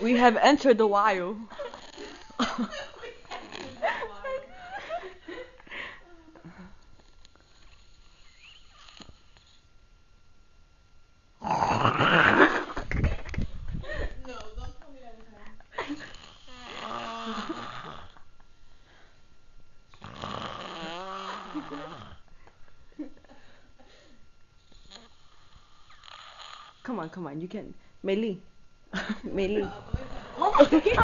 We have entered the wild. No, don't tell me that again. Come on, you can. Mei Li. Mei Li. Oh,